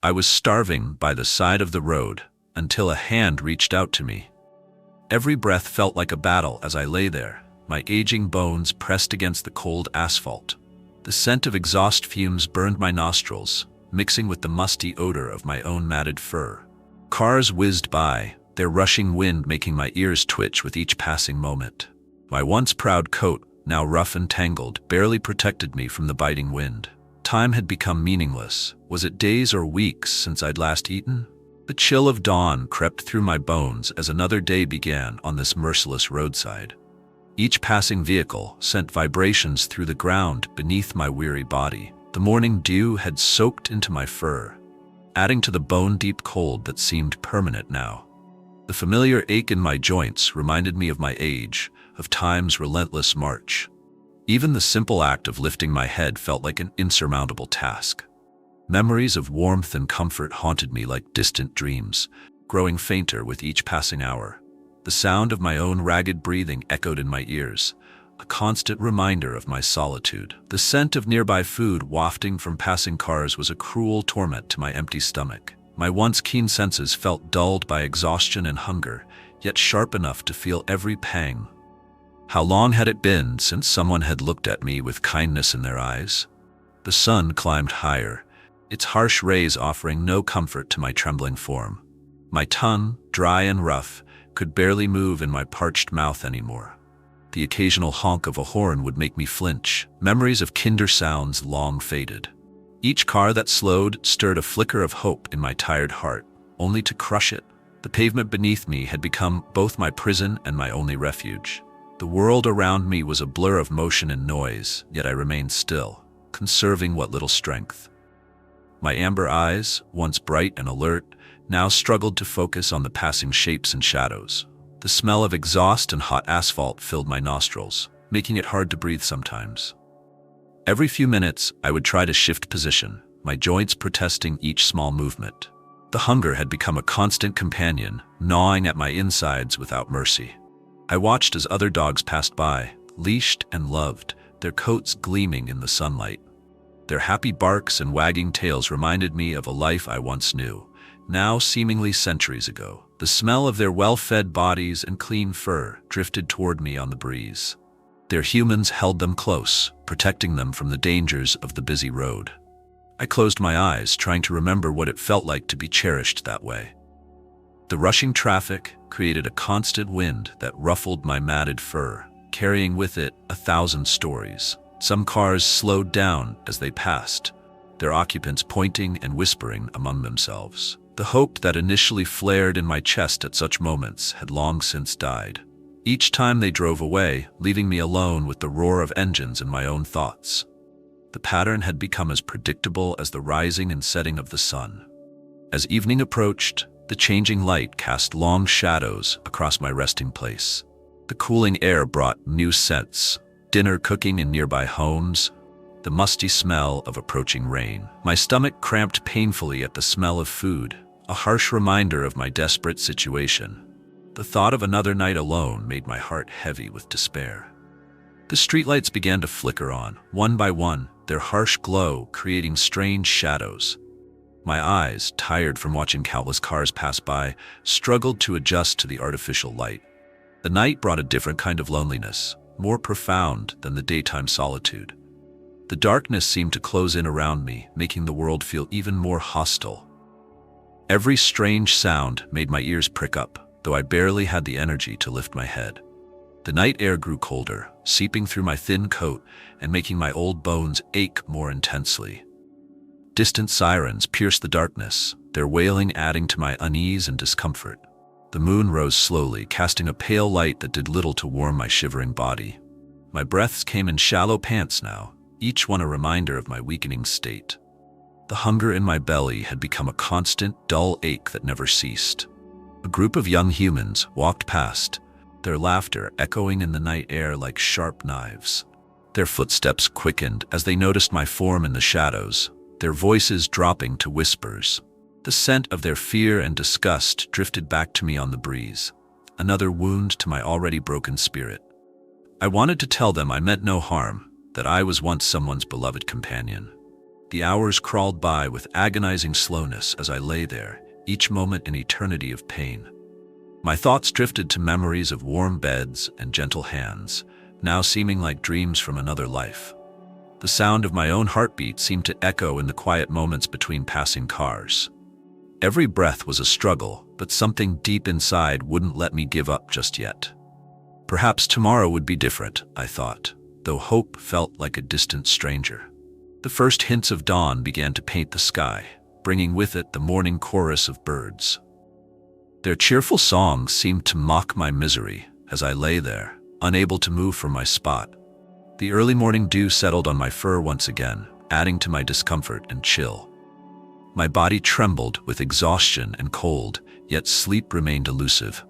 I was starving by the side of the road until a hand reached out to me. Every breath felt like a battle as I lay there, my aging bones pressed against the cold asphalt. The scent of exhaust fumes burned my nostrils, mixing with the musty odor of my own matted fur. Cars whizzed by, their rushing wind making my ears twitch with each passing moment. My once proud coat, now rough and tangled, barely protected me from the biting wind. Time had become meaningless. Was it days or weeks since I'd last eaten? The chill of dawn crept through my bones as another day began on this merciless roadside. Each passing vehicle sent vibrations through the ground beneath my weary body. The morning dew had soaked into my fur, adding to the bone-deep cold that seemed permanent now. The familiar ache in my joints reminded me of my age, of time's relentless march. Even the simple act of lifting my head felt like an insurmountable task. Memories of warmth and comfort haunted me like distant dreams, growing fainter with each passing hour. The sound of my own ragged breathing echoed in my ears, a constant reminder of my solitude. The scent of nearby food wafting from passing cars was a cruel torment to my empty stomach. My once keen senses felt dulled by exhaustion and hunger, yet sharp enough to feel every pang. How long had it been since someone had looked at me with kindness in their eyes? The sun climbed higher, its harsh rays offering no comfort to my trembling form. My tongue, dry and rough, could barely move in my parched mouth anymore. The occasional honk of a horn would make me flinch. Memories of kinder sounds long faded. Each car that slowed stirred a flicker of hope in my tired heart, only to crush it. The pavement beneath me had become both my prison and my only refuge. The world around me was a blur of motion and noise, yet I remained still, conserving what little strength. My amber eyes, once bright and alert, now struggled to focus on the passing shapes and shadows. The smell of exhaust and hot asphalt filled my nostrils, making it hard to breathe sometimes. Every few minutes, I would try to shift position, my joints protesting each small movement. The hunger had become a constant companion, gnawing at my insides without mercy. I watched as other dogs passed by, leashed and loved, their coats gleaming in the sunlight. Their happy barks and wagging tails reminded me of a life I once knew, now seemingly centuries ago. The smell of their well-fed bodies and clean fur drifted toward me on the breeze. Their humans held them close, protecting them from the dangers of the busy road. I closed my eyes, trying to remember what it felt like to be cherished that way. The rushing traffic created a constant wind that ruffled my matted fur, carrying with it 1,000 stories. Some cars slowed down as they passed, their occupants pointing and whispering among themselves. The hope that initially flared in my chest at such moments had long since died. Each time they drove away, leaving me alone with the roar of engines and my own thoughts. The pattern had become as predictable as the rising and setting of the sun. As evening approached, the changing light cast long shadows across my resting place. The cooling air brought new scents, dinner cooking in nearby homes, the musty smell of approaching rain. My stomach cramped painfully at the smell of food, a harsh reminder of my desperate situation. The thought of another night alone made my heart heavy with despair. The streetlights began to flicker on, one by one, their harsh glow creating strange shadows. My eyes, tired from watching countless cars pass by, struggled to adjust to the artificial light. The night brought a different kind of loneliness, more profound than the daytime solitude. The darkness seemed to close in around me, making the world feel even more hostile. Every strange sound made my ears prick up, though I barely had the energy to lift my head. The night air grew colder, seeping through my thin coat and making my old bones ache more intensely. Distant sirens pierced the darkness, their wailing adding to my unease and discomfort. The moon rose slowly, casting a pale light that did little to warm my shivering body. My breaths came in shallow pants now, each one a reminder of my weakening state. The hunger in my belly had become a constant, dull ache that never ceased. A group of young humans walked past, their laughter echoing in the night air like sharp knives. Their footsteps quickened as they noticed my form in the shadows, their voices dropping to whispers. The scent of their fear and disgust drifted back to me on the breeze, another wound to my already broken spirit. I wanted to tell them I meant no harm, that I was once someone's beloved companion. The hours crawled by with agonizing slowness as I lay there, each moment an eternity of pain. My thoughts drifted to memories of warm beds and gentle hands, now seeming like dreams from another life. The sound of my own heartbeat seemed to echo in the quiet moments between passing cars. Every breath was a struggle, but something deep inside wouldn't let me give up just yet. Perhaps tomorrow would be different, I thought, though hope felt like a distant stranger. The first hints of dawn began to paint the sky, bringing with it the morning chorus of birds. Their cheerful songs seemed to mock my misery as I lay there, unable to move from my spot. The early morning dew settled on my fur once again, adding to my discomfort and chill. My body trembled with exhaustion and cold, yet sleep remained elusive.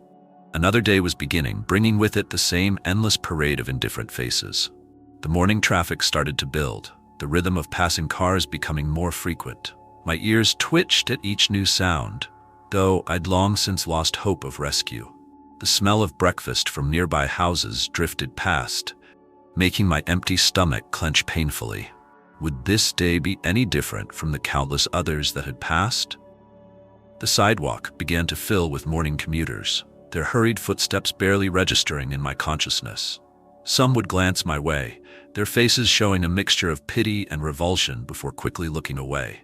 Another day was beginning, bringing with it the same endless parade of indifferent faces. The morning traffic started to build, the rhythm of passing cars becoming more frequent. My ears twitched at each new sound, though I'd long since lost hope of rescue. The smell of breakfast from nearby houses drifted past, making my empty stomach clench painfully. Would this day be any different from the countless others that had passed? The sidewalk began to fill with morning commuters, their hurried footsteps barely registering in my consciousness. Some would glance my way, their faces showing a mixture of pity and revulsion before quickly looking away.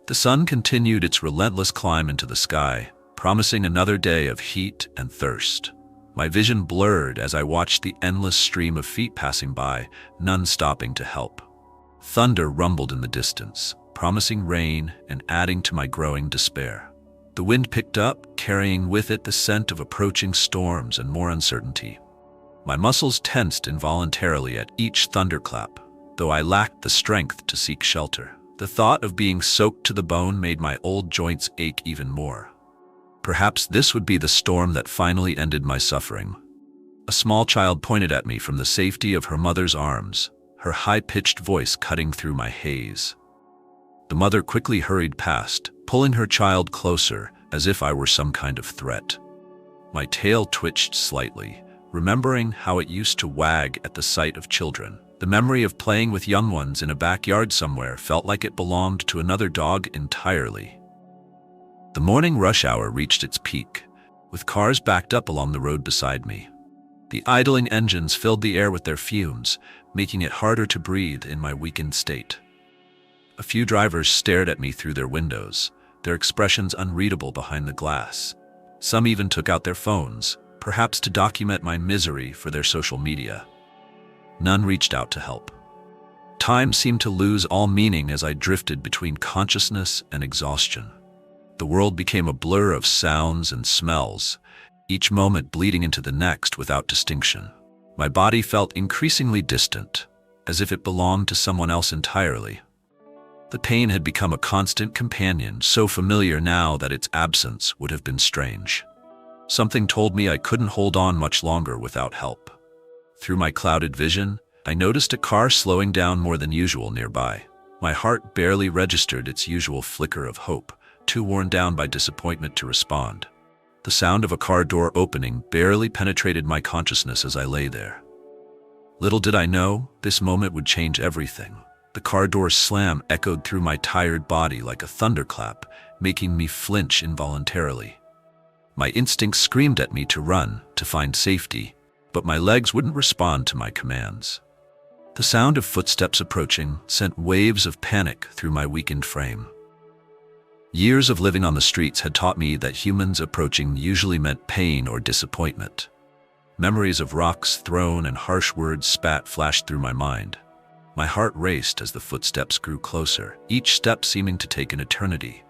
The sun continued its relentless climb into the sky, promising another day of heat and thirst. My vision blurred as I watched the endless stream of feet passing by, none stopping to help. Thunder rumbled in the distance, promising rain and adding to my growing despair. The wind picked up, carrying with it the scent of approaching storms and more uncertainty. My muscles tensed involuntarily at each thunderclap, though I lacked the strength to seek shelter. The thought of being soaked to the bone made my old joints ache even more. Perhaps this would be the storm that finally ended my suffering. A small child pointed at me from the safety of her mother's arms, her high-pitched voice cutting through my haze. The mother quickly hurried past, pulling her child closer as if I were some kind of threat. My tail twitched slightly, remembering how it used to wag at the sight of children. The memory of playing with young ones in a backyard somewhere felt like it belonged to another dog entirely. The morning rush hour reached its peak, with cars backed up along the road beside me. The idling engines filled the air with their fumes, making it harder to breathe in my weakened state. A few drivers stared at me through their windows, their expressions unreadable behind the glass. Some even took out their phones, perhaps to document my misery for their social media. None reached out to help. Time seemed to lose all meaning as I drifted between consciousness and exhaustion. The world became a blur of sounds and smells, each moment bleeding into the next without distinction. My body felt increasingly distant, as if it belonged to someone else entirely. The pain had become a constant companion, so familiar now that its absence would have been strange. Something told me I couldn't hold on much longer without help. Through my clouded vision, I noticed a car slowing down more than usual nearby. My heart barely registered its usual flicker of hope, too worn down by disappointment to respond. The sound of a car door opening barely penetrated my consciousness as I lay there. Little did I know, this moment would change everything. The car door's slam echoed through my tired body like a thunderclap, making me flinch involuntarily. My instincts screamed at me to run, to find safety, but my legs wouldn't respond to my commands. The sound of footsteps approaching sent waves of panic through my weakened frame. Years of living on the streets had taught me that humans approaching usually meant pain or disappointment. Memories of rocks thrown and harsh words spat flashed through my mind. My heart raced as the footsteps grew closer, each step seeming to take an eternity.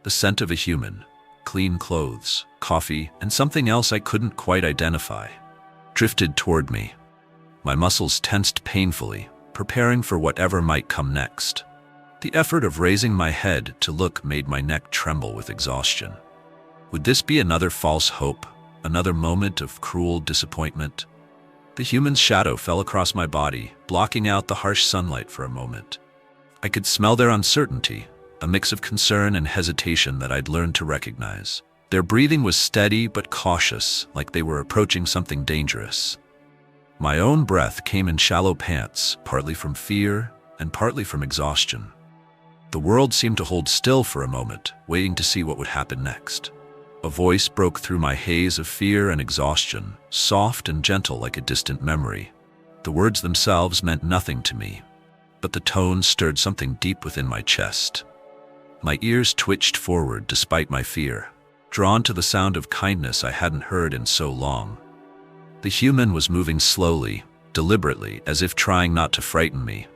The scent of a human, clean clothes, coffee, and something else I couldn't quite identify, drifted toward me. My muscles tensed painfully, preparing for whatever might come next. The effort of raising my head to look made my neck tremble with exhaustion. Would this be another false hope, another moment of cruel disappointment? The human's shadow fell across my body, blocking out the harsh sunlight for a moment. I could smell their uncertainty, a mix of concern and hesitation that I'd learned to recognize. Their breathing was steady but cautious, like they were approaching something dangerous. My own breath came in shallow pants, partly from fear and partly from exhaustion. The world seemed to hold still for a moment, waiting to see what would happen next. A voice broke through my haze of fear and exhaustion, soft and gentle like a distant memory. The words themselves meant nothing to me, but the tone stirred something deep within my chest. My ears twitched forward despite my fear, drawn to the sound of kindness I hadn't heard in so long. The human was moving slowly, deliberately, as if trying not to frighten me.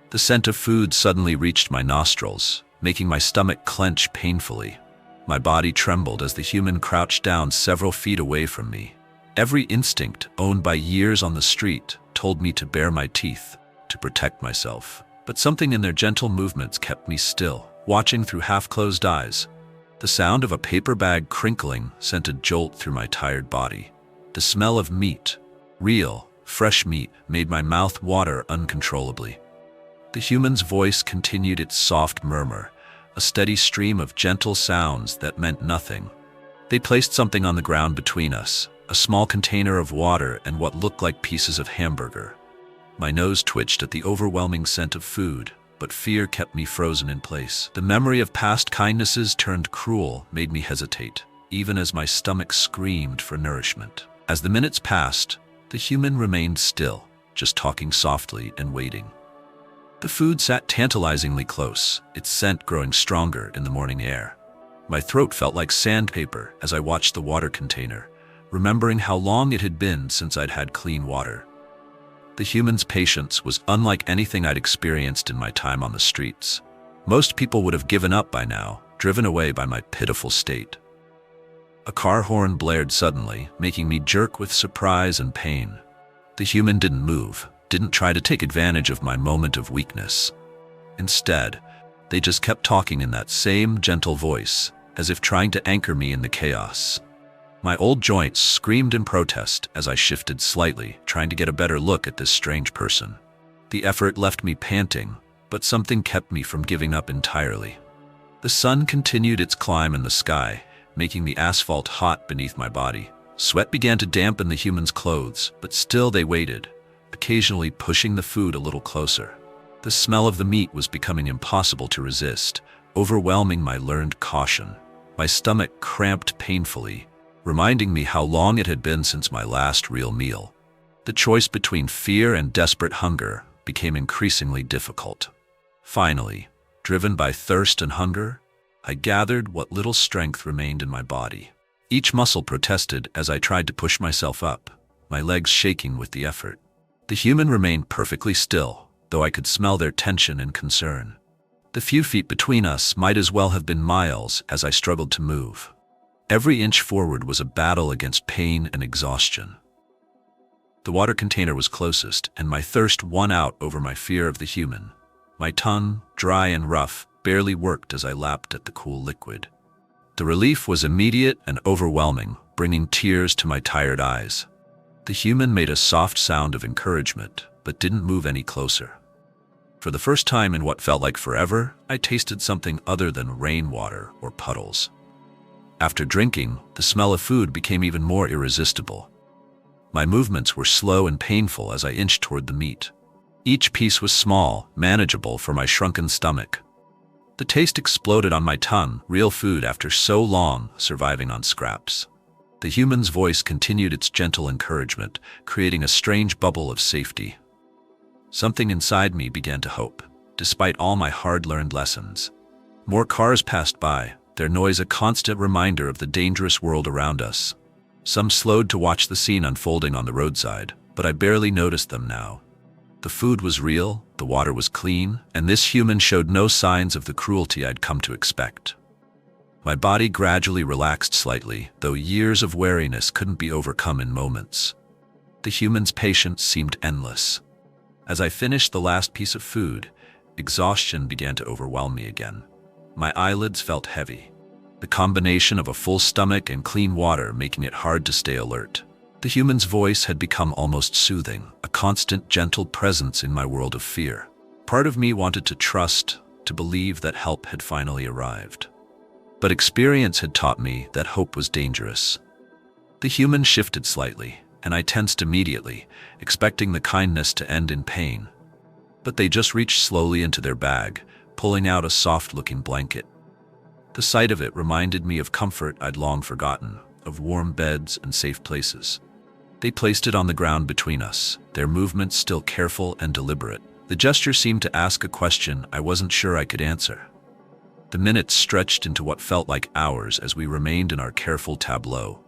The scent of food suddenly reached my nostrils, making my stomach clench painfully. My body trembled as the human crouched down several feet away from me. Every instinct, owned by years on the street, told me to bare my teeth, to protect myself. But something in their gentle movements kept me still, watching through half-closed eyes. The sound of a paper bag crinkling sent a jolt through my tired body. The smell of meat, real, fresh meat, made my mouth water uncontrollably. The human's voice continued its soft murmur, a steady stream of gentle sounds that meant nothing. They placed something on the ground between us, a small container of water and what looked like pieces of hamburger. My nose twitched at the overwhelming scent of food, but fear kept me frozen in place. The memory of past kindnesses turned cruel made me hesitate, even as my stomach screamed for nourishment. As the minutes passed, the human remained still, just talking softly and waiting. The food sat tantalizingly close, its scent growing stronger in the morning air. My throat felt like sandpaper as I watched the water container, remembering how long it had been since I'd had clean water. The human's patience was unlike anything I'd experienced in my time on the streets. Most people would have given up by now, driven away by my pitiful state. A car horn blared suddenly, making me jerk with surprise and pain. The human didn't move, didn't try to take advantage of my moment of weakness. Instead, they just kept talking in that same gentle voice, as if trying to anchor me in the chaos. My old joints screamed in protest as I shifted slightly, trying to get a better look at this strange person. The effort left me panting, but something kept me from giving up entirely. The sun continued its climb in the sky, making the asphalt hot beneath my body. Sweat began to dampen the human's clothes, but still they waited, occasionally pushing the food a little closer. The smell of the meat was becoming impossible to resist, overwhelming my learned caution. My stomach cramped painfully, reminding me how long it had been since my last real meal. The choice between fear and desperate hunger became increasingly difficult. Finally, driven by thirst and hunger, I gathered what little strength remained in my body. Each muscle protested as I tried to push myself up, my legs shaking with the effort. The human remained perfectly still, though I could smell their tension and concern. The few feet between us might as well have been miles as I struggled to move. Every inch forward was a battle against pain and exhaustion. The water container was closest, and my thirst won out over my fear of the human. My tongue, dry and rough, barely worked as I lapped at the cool liquid. The relief was immediate and overwhelming, bringing tears to my tired eyes. The human made a soft sound of encouragement, but didn't move any closer. For the first time in what felt like forever, I tasted something other than rainwater or puddles. After drinking, the smell of food became even more irresistible. My movements were slow and painful as I inched toward the meat. Each piece was small, manageable for my shrunken stomach. The taste exploded on my tongue, real food after so long surviving on scraps. The human's voice continued its gentle encouragement, creating a strange bubble of safety. Something inside me began to hope, despite all my hard-learned lessons. More cars passed by, their noise a constant reminder of the dangerous world around us. Some slowed to watch the scene unfolding on the roadside, but I barely noticed them now. The food was real, the water was clean, and this human showed no signs of the cruelty I'd come to expect. My body gradually relaxed slightly, though years of wariness couldn't be overcome in moments. The human's patience seemed endless. As I finished the last piece of food, exhaustion began to overwhelm me again. My eyelids felt heavy, the combination of a full stomach and clean water making it hard to stay alert. The human's voice had become almost soothing, a constant, gentle presence in my world of fear. Part of me wanted to trust, to believe that help had finally arrived. But experience had taught me that hope was dangerous. The human shifted slightly, and I tensed immediately, expecting the kindness to end in pain. But they just reached slowly into their bag, pulling out a soft-looking blanket. The sight of it reminded me of comfort I'd long forgotten, of warm beds and safe places. They placed it on the ground between us, their movements still careful and deliberate. The gesture seemed to ask a question I wasn't sure I could answer. The minutes stretched into what felt like hours as we remained in our careful tableau.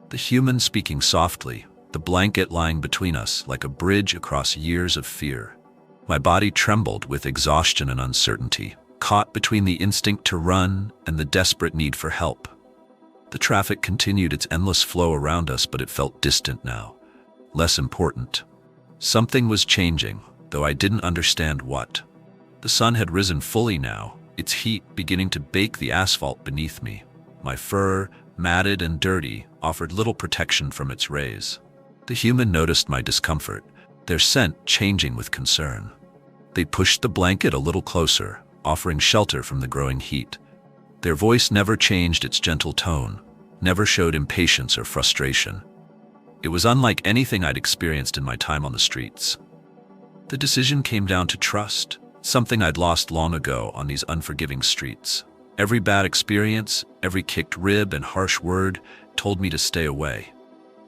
The human speaking softly, the blanket lying between us like a bridge across years of fear. My body trembled with exhaustion and uncertainty, caught between the instinct to run and the desperate need for help. The traffic continued its endless flow around us, but it felt distant now, less important. Something was changing, though I didn't understand what. The sun had risen fully now, its heat beginning to bake the asphalt beneath me. My fur, matted and dirty, offered little protection from its rays. The human noticed my discomfort, their scent changing with concern. They pushed the blanket a little closer, offering shelter from the growing heat. Their voice never changed its gentle tone, never showed impatience or frustration. It was unlike anything I'd experienced in my time on the streets. The decision came down to trust, something I'd lost long ago on these unforgiving streets. Every bad experience, every kicked rib and harsh word told me to stay away.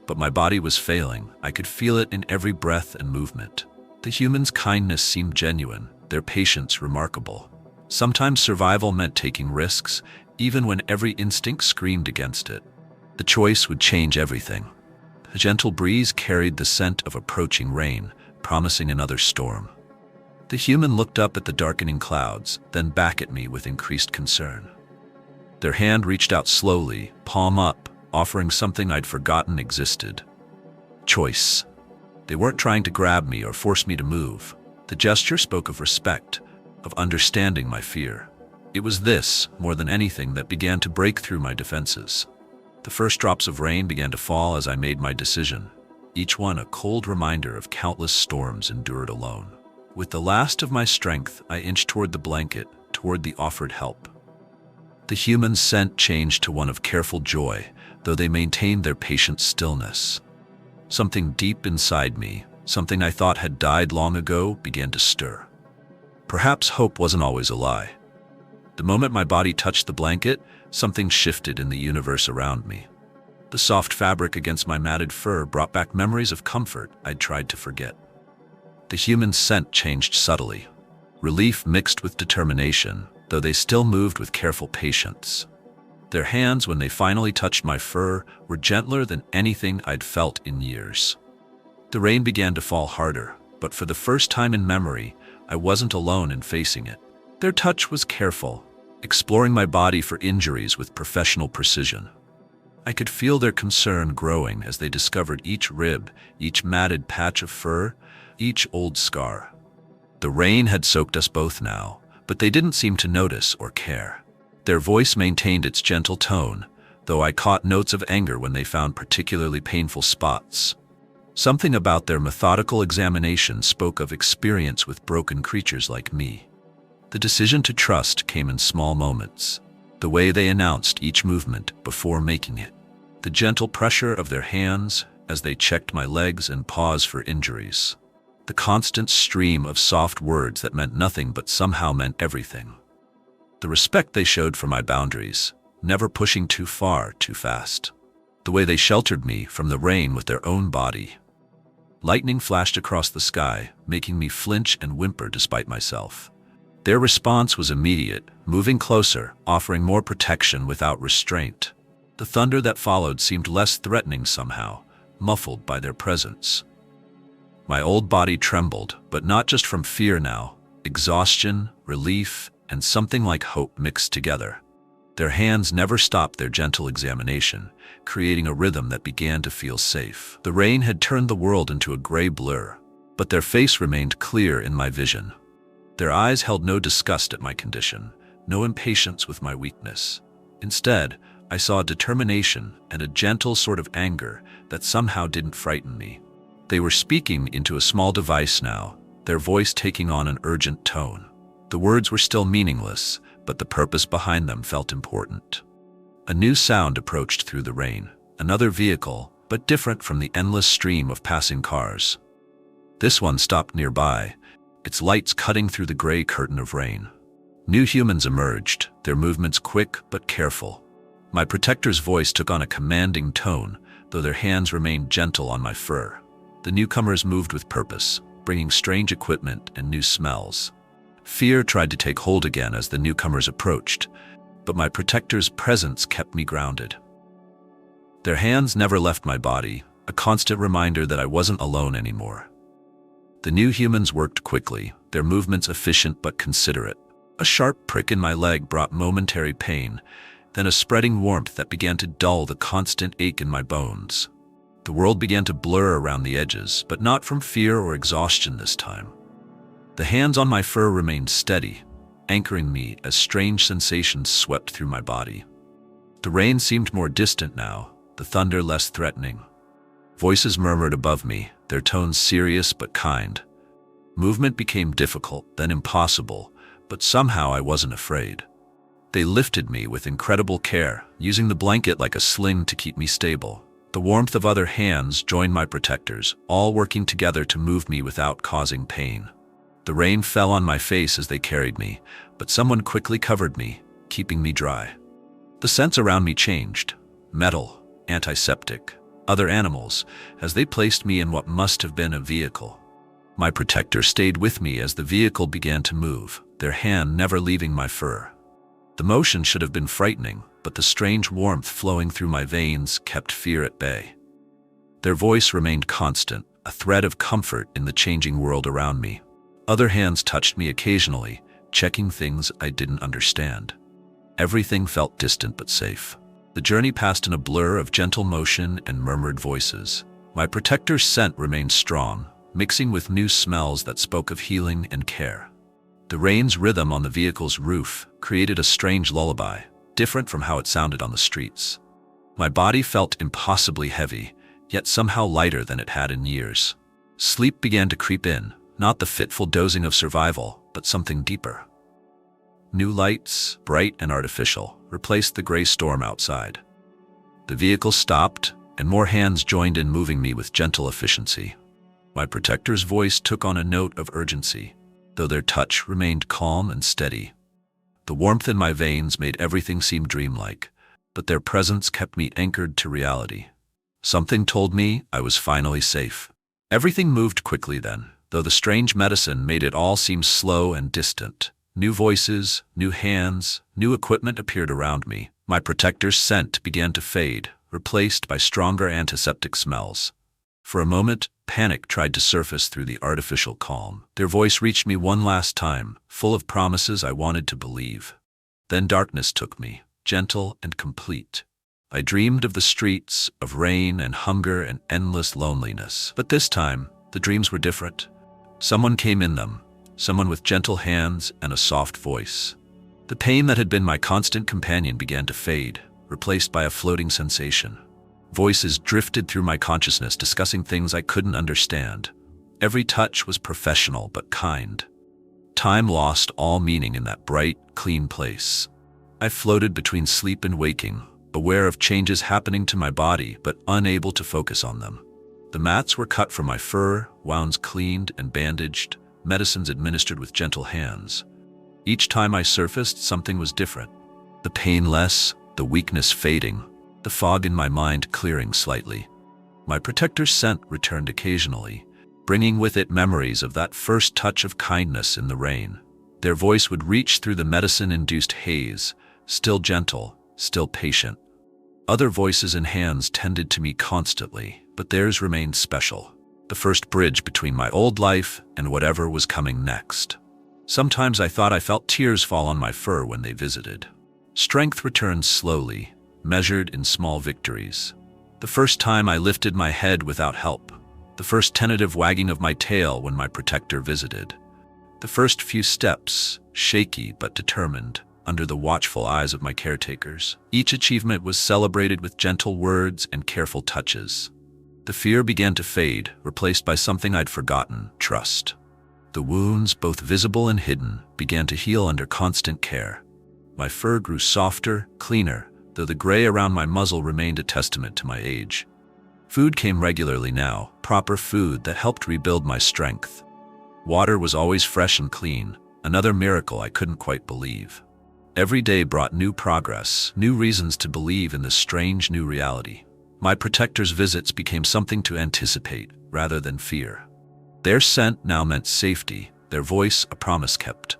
But my body was failing. I could feel it in every breath and movement. The human's kindness seemed genuine, their patience remarkable. Sometimes survival meant taking risks, even when every instinct screamed against it. The choice would change everything. A gentle breeze carried the scent of approaching rain, promising another storm. The human looked up at the darkening clouds, then back at me with increased concern. Their hand reached out slowly, palm up, offering something I'd forgotten existed. Choice. They weren't trying to grab me or force me to move. The gesture spoke of respect, of understanding my fear. It was this, more than anything, that began to break through my defenses. The first drops of rain began to fall as I made my decision, each one a cold reminder of countless storms endured alone. With the last of my strength, I inched toward the blanket, toward the offered help. The human's scent changed to one of careful joy, though they maintained their patient stillness. Something deep inside me, something I thought had died long ago, began to stir. Perhaps hope wasn't always a lie. The moment my body touched the blanket, something shifted in the universe around me. The soft fabric against my matted fur brought back memories of comfort I'd tried to forget. The human's scent changed subtly, relief mixed with determination, though they still moved with careful patience. Their hands, when they finally touched my fur, were gentler than anything I'd felt in years. The rain began to fall harder, but for the first time in memory, I wasn't alone in facing it. Their touch was careful, exploring my body for injuries with professional precision. I could feel their concern growing as they discovered each rib, each matted patch of fur, each old scar. The rain had soaked us both now, but they didn't seem to notice or care. Their voice maintained its gentle tone, though I caught notes of anger when they found particularly painful spots. Something about their methodical examination spoke of experience with broken creatures like me. The decision to trust came in small moments, the way they announced each movement before making it, the gentle pressure of their hands as they checked my legs and paws for injuries, the constant stream of soft words that meant nothing but somehow meant everything. The respect they showed for my boundaries, never pushing too far, too fast. The way they sheltered me from the rain with their own body. Lightning flashed across the sky, making me flinch and whimper despite myself. Their response was immediate, moving closer, offering more protection without restraint. The thunder that followed seemed less threatening somehow, muffled by their presence. My old body trembled, but not just from fear now. Exhaustion, relief, and something like hope mixed together. Their hands never stopped their gentle examination, creating a rhythm that began to feel safe. The rain had turned the world into a gray blur, but their face remained clear in my vision. Their eyes held no disgust at my condition, no impatience with my weakness. Instead, I saw determination and a gentle sort of anger that somehow didn't frighten me. They were speaking into a small device now, their voice taking on an urgent tone. The words were still meaningless, but the purpose behind them felt important. A new sound approached through the rain, another vehicle, but different from the endless stream of passing cars. This one stopped nearby, its lights cutting through the gray curtain of rain. New humans emerged, their movements quick but careful. My protector's voice took on a commanding tone, though their hands remained gentle on my fur. The newcomers moved with purpose, bringing strange equipment and new smells. Fear tried to take hold again as the newcomers approached, but my protector's presence kept me grounded. Their hands never left my body, a constant reminder that I wasn't alone anymore. The new humans worked quickly, their movements efficient but considerate. A sharp prick in my leg brought momentary pain, then a spreading warmth that began to dull the constant ache in my bones. The world began to blur around the edges, but not from fear or exhaustion this time. The hands on my fur remained steady, anchoring me as strange sensations swept through my body. The rain seemed more distant now, the thunder less threatening. Voices murmured above me, their tones serious but kind. Movement became difficult, then impossible, but somehow I wasn't afraid. They lifted me with incredible care, using the blanket like a sling to keep me stable. The warmth of other hands joined my protectors, all working together to move me without causing pain. The rain fell on my face as they carried me, but someone quickly covered me, keeping me dry. The scents around me changed: metal, antiseptic, other animals, as they placed me in what must have been a vehicle. My protector stayed with me as the vehicle began to move, their hand never leaving my fur. The motion should have been frightening, but the strange warmth flowing through my veins kept fear at bay. Their voice remained constant, a thread of comfort in the changing world around me. Other hands touched me occasionally, checking things I didn't understand. Everything felt distant but safe. The journey passed in a blur of gentle motion and murmured voices. My protector's scent remained strong, mixing with new smells that spoke of healing and care. The rain's rhythm on the vehicle's roof created a strange lullaby, different from how it sounded on the streets. My body felt impossibly heavy, yet somehow lighter than it had in years. Sleep began to creep in, not the fitful dozing of survival, but something deeper. New lights, bright and artificial, replaced the gray storm outside. The vehicle stopped, and more hands joined in, moving me with gentle efficiency. My protector's voice took on a note of urgency, though their touch remained calm and steady. The warmth in my veins made everything seem dreamlike, but their presence kept me anchored to reality. Something told me I was finally safe. Everything moved quickly then, though the strange medicine made it all seem slow and distant. New voices, new hands, new equipment appeared around me. My protector's scent began to fade, replaced by stronger antiseptic smells. For a moment, panic tried to surface through the artificial calm. Their voice reached me one last time, full of promises I wanted to believe. Then darkness took me, gentle and complete. I dreamed of the streets, of rain and hunger and endless loneliness. But this time, the dreams were different. Someone came in them, someone with gentle hands and a soft voice. The pain that had been my constant companion began to fade, replaced by a floating sensation. Voices drifted through my consciousness, discussing things I couldn't understand. Every touch was professional but kind. Time lost all meaning in that bright, clean place. I floated between sleep and waking, aware of changes happening to my body but unable to focus on them. The mats were cut from my fur, wounds cleaned and bandaged, medicines administered with gentle hands. Each time I surfaced, something was different. The pain less, the weakness fading, the fog in my mind clearing slightly. My protector's scent returned occasionally, bringing with it memories of that first touch of kindness in the rain. Their voice would reach through the medicine-induced haze, still gentle, still patient. Other voices and hands tended to me constantly, but theirs remained special. The first bridge between my old life and whatever was coming next. Sometimes I thought I felt tears fall on my fur when they visited. Strength returned slowly, measured in small victories. The first time I lifted my head without help. The first tentative wagging of my tail when my protector visited. The first few steps, shaky but determined, under the watchful eyes of my caretakers. Each achievement was celebrated with gentle words and careful touches. The fear began to fade, replaced by something I'd forgotten: trust. The wounds, both visible and hidden, began to heal under constant care. My fur grew softer, cleaner, though the gray around my muzzle remained a testament to my age. Food came regularly now, proper food that helped rebuild my strength. Water was always fresh and clean, another miracle I couldn't quite believe. Every day brought new progress, new reasons to believe in this strange new reality. My protector's visits became something to anticipate rather than fear. Their scent now meant safety, their voice a promise kept.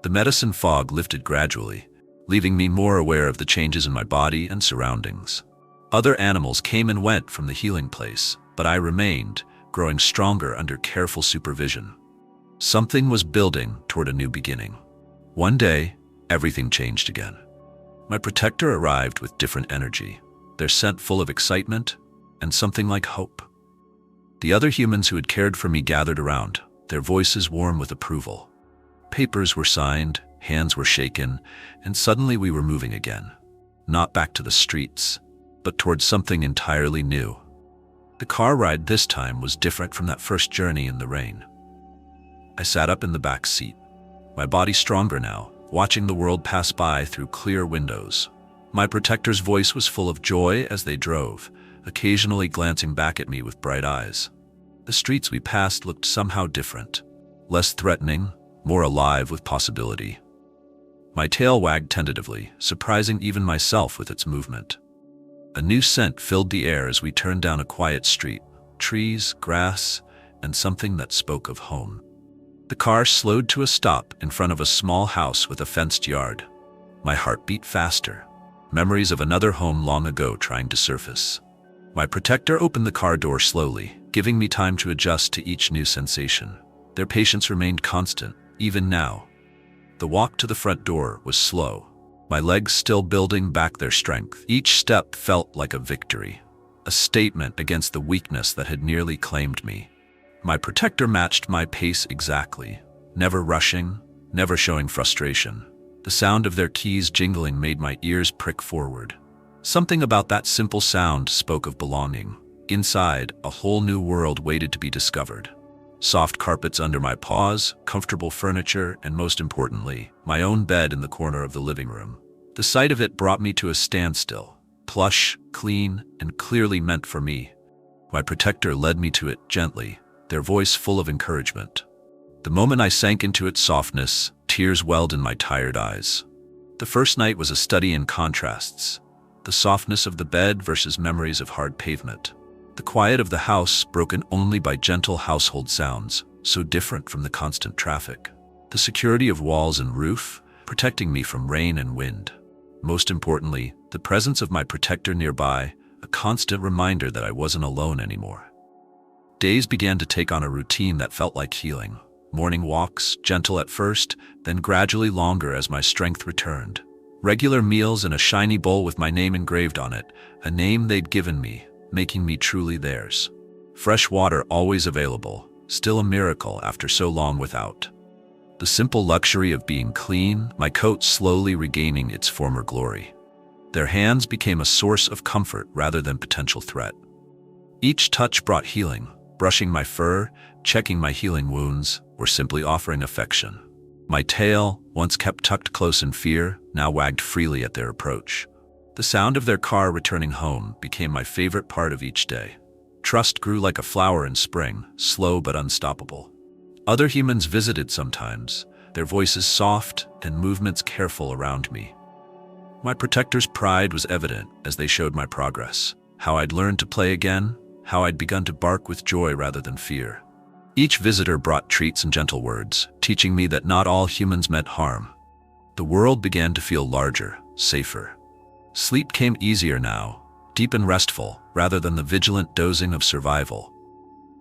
The medicine fog lifted gradually, leaving me more aware of the changes in my body and surroundings. Other animals came and went from the healing place, but I remained, growing stronger under careful supervision. Something was building toward a new beginning. One day, everything changed again. My protector arrived with different energy, their scent full of excitement and something like hope. The other humans who had cared for me gathered around, their voices warm with approval. Papers were signed, hands were shaken, and suddenly we were moving again. Not back to the streets, but towards something entirely new. The car ride this time was different from that first journey in the rain. I sat up in the back seat, my body stronger now, watching the world pass by through clear windows. My protector's voice was full of joy as they drove, occasionally glancing back at me with bright eyes. The streets we passed looked somehow different, less threatening, more alive with possibility. My tail wagged tentatively, surprising even myself with its movement. A new scent filled the air as we turned down a quiet street, trees, grass, and something that spoke of home. The car slowed to a stop in front of a small house with a fenced yard. My heart beat faster, memories of another home long ago trying to surface. My protector opened the car door slowly, giving me time to adjust to each new sensation. Their patience remained constant, even now. The walk to the front door was slow, my legs still building back their strength. Each step felt like a victory, a statement against the weakness that had nearly claimed me. My protector matched my pace exactly, never rushing, never showing frustration. The sound of their keys jingling made my ears prick forward. Something about that simple sound spoke of belonging. Inside, a whole new world waited to be discovered. Soft carpets under my paws, comfortable furniture, and most importantly, my own bed in the corner of the living room. The sight of it brought me to a standstill, plush, clean, and clearly meant for me. My protector led me to it gently, their voice full of encouragement. The moment I sank into its softness, tears welled in my tired eyes. The first night was a study in contrasts, the softness of the bed versus memories of hard pavement. The quiet of the house broken only by gentle household sounds, so different from the constant traffic. The security of walls and roof, protecting me from rain and wind. Most importantly, the presence of my protector nearby, a constant reminder that I wasn't alone anymore. Days began to take on a routine that felt like healing. Morning walks, gentle at first, then gradually longer as my strength returned. Regular meals in a shiny bowl with my name engraved on it, a name they'd given me, making me truly theirs. Fresh water always available, still a miracle after so long without. The simple luxury of being clean, my coat slowly regaining its former glory. Their hands became a source of comfort rather than potential threat. Each touch brought healing, brushing my fur, checking my healing wounds, or simply offering affection. My tail, once kept tucked close in fear, now wagged freely at their approach. The sound of their car returning home became my favorite part of each day. Trust grew like a flower in spring, slow but unstoppable. Other humans visited sometimes, their voices soft and movements careful around me. My protector's pride was evident as they showed my progress, how I'd learned to play again, how I'd begun to bark with joy rather than fear. Each visitor brought treats and gentle words, teaching me that not all humans meant harm. The world began to feel larger, safer. Sleep came easier now, deep and restful, rather than the vigilant dozing of survival.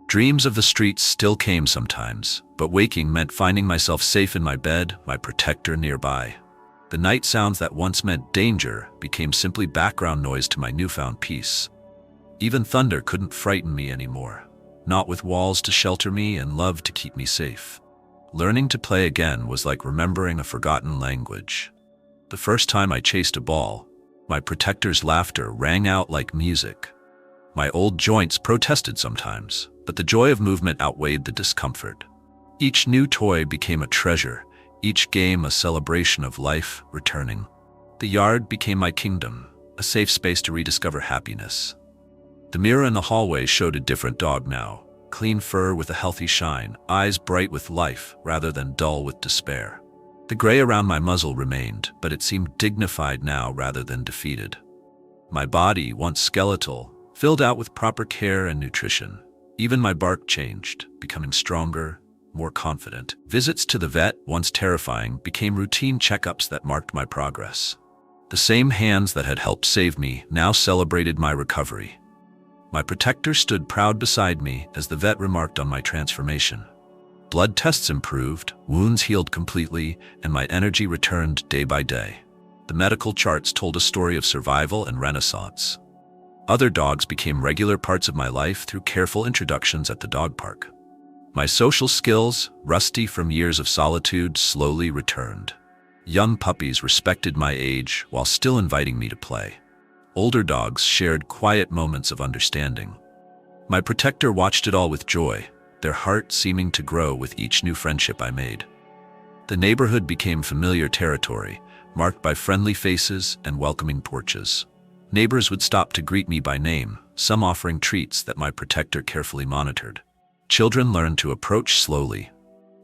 Dreams of the streets still came sometimes, but waking meant finding myself safe in my bed, my protector nearby. The night sounds that once meant danger became simply background noise to my newfound peace. Even thunder couldn't frighten me anymore, not with walls to shelter me and love to keep me safe. Learning to play again was like remembering a forgotten language. The first time I chased a ball, my protector's laughter rang out like music. My old joints protested sometimes, but the joy of movement outweighed the discomfort. Each new toy became a treasure, each game a celebration of life returning. The yard became my kingdom, a safe space to rediscover happiness. The mirror in the hallway showed a different dog now, clean fur with a healthy shine, eyes bright with life rather than dull with despair. The gray around my muzzle remained, but it seemed dignified now rather than defeated. My body, once skeletal, filled out with proper care and nutrition. Even my bark changed, becoming stronger, more confident. Visits to the vet, once terrifying, became routine checkups that marked my progress. The same hands that had helped save me now celebrated my recovery. My protector stood proud beside me as the vet remarked on my transformation. Blood tests improved, wounds healed completely, and my energy returned day by day. The medical charts told a story of survival and renaissance. Other dogs became regular parts of my life through careful introductions at the dog park. My social skills, rusty from years of solitude, slowly returned. Young puppies respected my age while still inviting me to play. Older dogs shared quiet moments of understanding. My protector watched it all with joy, their heart seeming to grow with each new friendship I made. The neighborhood became familiar territory, marked by friendly faces and welcoming porches. Neighbors would stop to greet me by name, some offering treats that my protector carefully monitored. Children learned to approach slowly,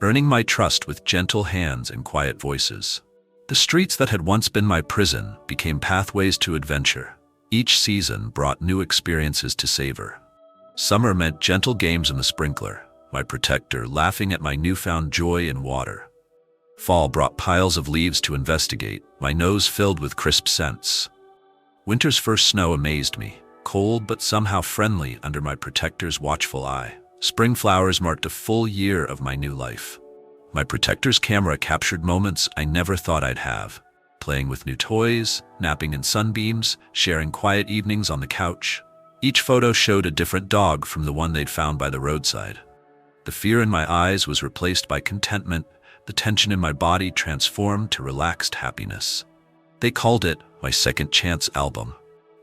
earning my trust with gentle hands and quiet voices. The streets that had once been my prison became pathways to adventure. Each season brought new experiences to savor. Summer meant gentle games in the sprinkler, my protector laughing at my newfound joy in water. Fall brought piles of leaves to investigate, my nose filled with crisp scents. Winter's first snow amazed me, cold but somehow friendly under my protector's watchful eye. Spring flowers marked a full year of my new life. My protector's camera captured moments I never thought I'd have. Playing with new toys, napping in sunbeams, sharing quiet evenings on the couch. Each photo showed a different dog from the one they'd found by the roadside. The fear in my eyes was replaced by contentment, the tension in my body transformed to relaxed happiness. They called it my second chance album.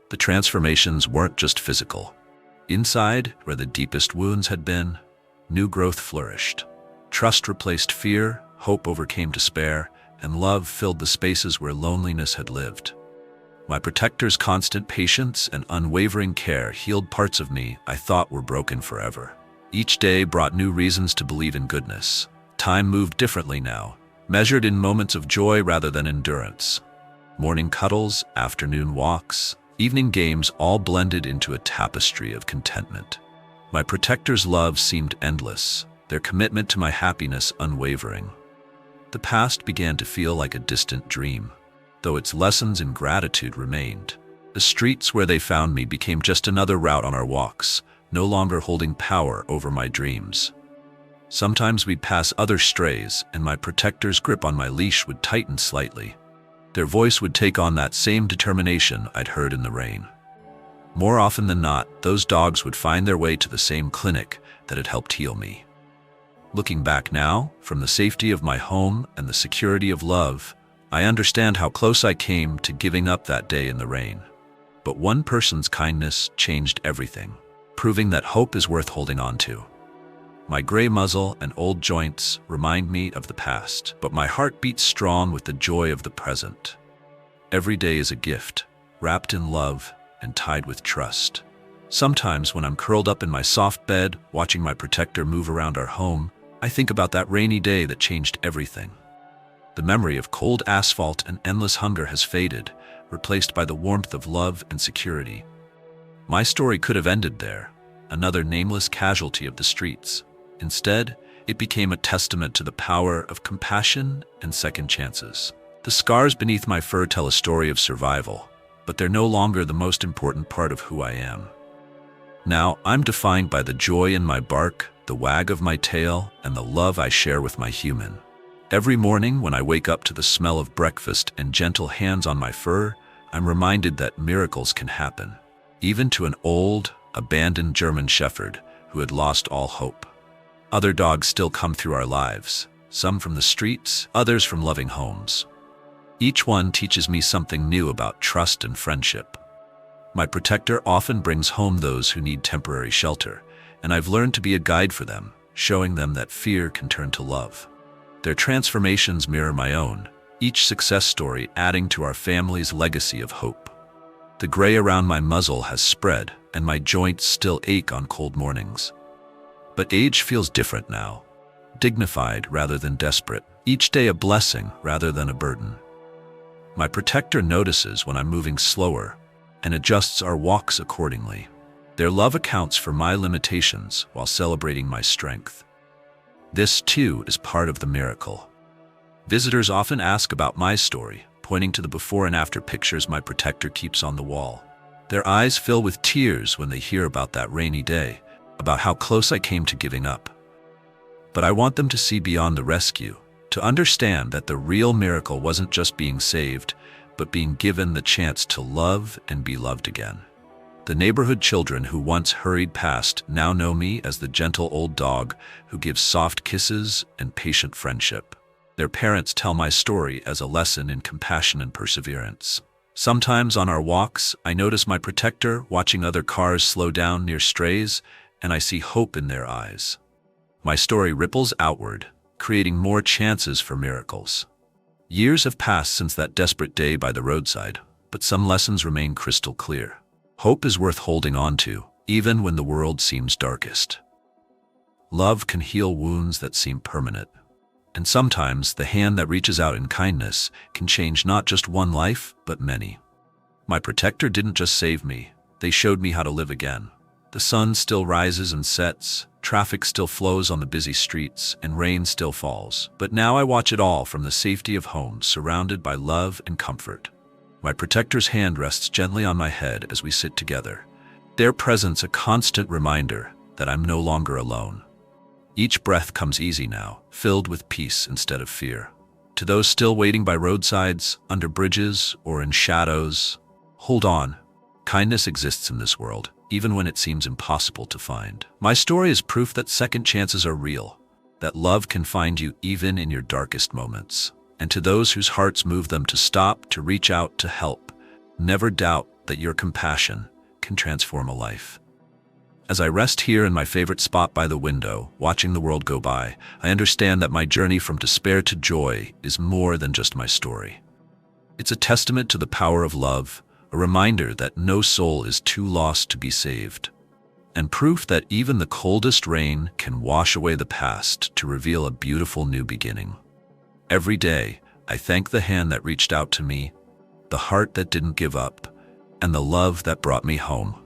The transformations weren't just physical. Inside, where the deepest wounds had been, new growth flourished. Trust replaced fear, hope overcame despair, and love filled the spaces where loneliness had lived. My protector's constant patience and unwavering care healed parts of me I thought were broken forever. Each day brought new reasons to believe in goodness. Time moved differently now, measured in moments of joy rather than endurance. Morning cuddles, afternoon walks, evening games all blended into a tapestry of contentment. My protector's love seemed endless, their commitment to my happiness unwavering. The past began to feel like a distant dream, though its lessons in gratitude remained. The streets where they found me became just another route on our walks, no longer holding power over my dreams. Sometimes we'd pass other strays, and my protector's grip on my leash would tighten slightly. Their voice would take on that same determination I'd heard in the rain. More often than not, those dogs would find their way to the same clinic that had helped heal me. Looking back now, from the safety of my home and the security of love, I understand how close I came to giving up that day in the rain. But one person's kindness changed everything, proving that hope is worth holding on to. My gray muzzle and old joints remind me of the past, but my heart beats strong with the joy of the present. Every day is a gift, wrapped in love and tied with trust. Sometimes when I'm curled up in my soft bed, watching my protector move around our home, I think about that rainy day that changed everything. The memory of cold asphalt and endless hunger has faded, replaced by the warmth of love and security. My story could have ended there, another nameless casualty of the streets. Instead, it became a testament to the power of compassion and second chances. The scars beneath my fur tell a story of survival, but they're no longer the most important part of who I am. Now, I'm defined by the joy in my bark, the wag of my tail, and the love I share with my human. Every morning when I wake up to the smell of breakfast and gentle hands on my fur, I'm reminded that miracles can happen, even to an old, abandoned German Shepherd who had lost all hope. Other dogs still come through our lives, some from the streets, others from loving homes. Each one teaches me something new about trust and friendship. My protector often brings home those who need temporary shelter, and I've learned to be a guide for them, showing them that fear can turn to love. Their transformations mirror my own, each success story adding to our family's legacy of hope. The gray around my muzzle has spread, and my joints still ache on cold mornings. But age feels different now. Dignified rather than desperate. Each day a blessing rather than a burden. My protector notices when I'm moving slower and adjusts our walks accordingly. Their love accounts for my limitations while celebrating my strength. This, too, is part of the miracle. Visitors often ask about my story, pointing to the before and after pictures my protector keeps on the wall. Their eyes fill with tears when they hear about that rainy day, about how close I came to giving up. But I want them to see beyond the rescue, to understand that the real miracle wasn't just being saved, but being given the chance to love and be loved again. The neighborhood children who once hurried past now know me as the gentle old dog who gives soft kisses and patient friendship. Their parents tell my story as a lesson in compassion and perseverance. Sometimes on our walks, I notice my protector watching other cars slow down near strays, and I see hope in their eyes. My story ripples outward, creating more chances for miracles. Years have passed since that desperate day by the roadside, but some lessons remain crystal clear. Hope is worth holding on to, even when the world seems darkest. Love can heal wounds that seem permanent. And sometimes the hand that reaches out in kindness can change not just one life, but many. My protector didn't just save me, they showed me how to live again. The sun still rises and sets, traffic still flows on the busy streets, and rain still falls. But now I watch it all from the safety of home, surrounded by love and comfort. My protector's hand rests gently on my head as we sit together, their presence a constant reminder that I'm no longer alone. Each breath comes easy now, filled with peace instead of fear. To those still waiting by roadsides, under bridges, or in shadows, hold on. Kindness exists in this world, even when it seems impossible to find. My story is proof that second chances are real, that love can find you even in your darkest moments. And to those whose hearts move them to stop, to reach out, to help, never doubt that your compassion can transform a life. As I rest here in my favorite spot by the window, watching the world go by, I understand that my journey from despair to joy is more than just my story. It's a testament to the power of love, a reminder that no soul is too lost to be saved, and proof that even the coldest rain can wash away the past to reveal a beautiful new beginning. Every day, I thank the hand that reached out to me, the heart that didn't give up, and the love that brought me home.